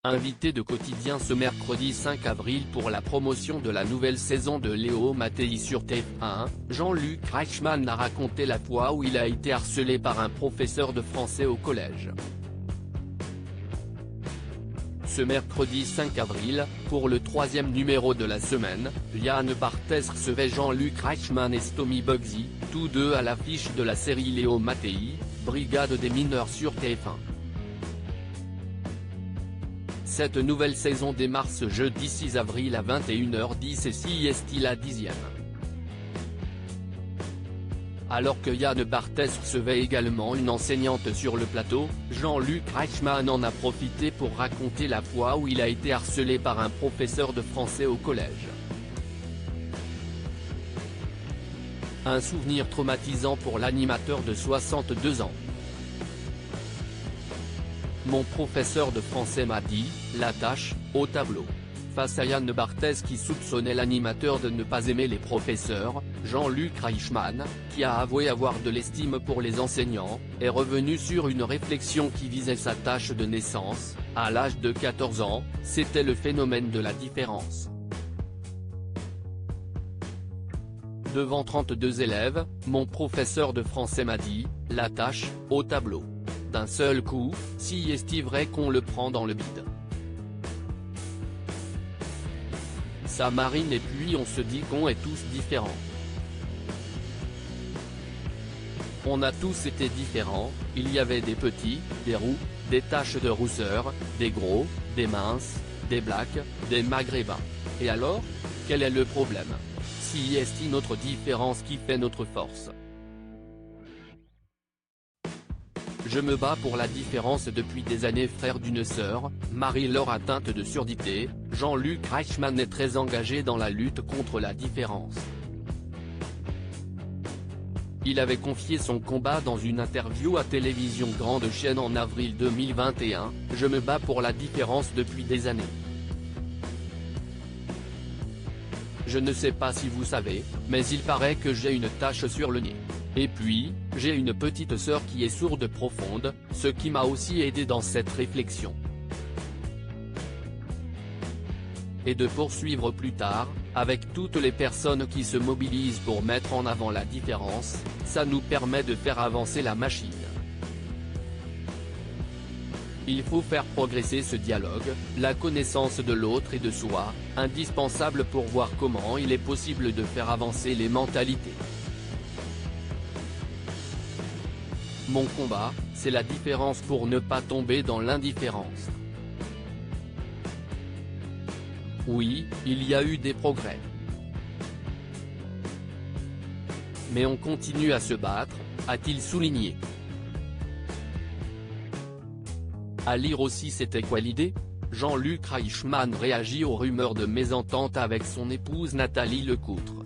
Invité de Quotidien ce mercredi 5 avril pour la promotion de la nouvelle saison de Léo Mattei sur TF1, Jean-Luc Reichmann a raconté la fois où il a été harcelé par un professeur de français au collège. Ce mercredi 5 avril, pour le troisième numéro de la semaine, Liane Barthès recevait Jean-Luc Reichmann et Stomy Bugsy, tous deux à l'affiche de la série Léo Mattei, Brigade des mineurs sur TF1. Cette nouvelle saison démarre ce jeudi 6 avril à 21h10 et CIST la 10e. Alors que Liane Barthès recevait également une enseignante sur le plateau, Jean-Luc Reichmann en a profité pour raconter la fois où il a été harcelé par un professeur de français au collège. Un souvenir traumatisant pour l'animateur de 62 ans. Mon professeur de français m'a dit, la tâche, au tableau. Face à Liane Barthès qui soupçonnait l'animateur de ne pas aimer les professeurs, Jean-Luc Reichmann, qui a avoué avoir de l'estime pour les enseignants, est revenu sur une réflexion qui visait sa tâche de naissance. À l'âge de 14 ans, c'était le phénomène de la différence. Devant 32 élèves, mon professeur de français m'a dit, la tâche, au tableau. D'un seul coup, si est-il vrai qu'on le prend dans le bide. Ça marine et puis on se dit qu'on est tous différents. On a tous été différents, il y avait des petits, des roux, des taches de rousseur, des gros, des minces, des blacks, des maghrébins. Et alors, quel est le problème? Si est-il notre différence qui fait notre force? Je me bats pour la différence depuis des années. Frère d'une sœur, Marie-Laure atteinte de surdité, Jean-Luc Reichmann est très engagé dans la lutte contre la différence. Il avait confié son combat dans une interview à Télévision Grande Chaîne en avril 2021, « Je me bats pour la différence depuis des années. Je ne sais pas si vous savez, mais il paraît que j'ai une tache sur le nez. Et puis, j'ai une petite sœur qui est sourde profonde, ce qui m'a aussi aidé dans cette réflexion. » Et de poursuivre plus tard, avec toutes les personnes qui se mobilisent pour mettre en avant la différence, ça nous permet de faire avancer la machine. Il faut faire progresser ce dialogue, la connaissance de l'autre et de soi, indispensable pour voir comment il est possible de faire avancer les mentalités. Mon combat, c'est la différence pour ne pas tomber dans l'indifférence. Oui, il y a eu des progrès. Mais on continue à se battre, a-t-il souligné. À lire aussi. C'était quoi l'idée? Jean-Luc Reichmann réagit aux rumeurs de mésentente avec son épouse Nathalie Lecoutre.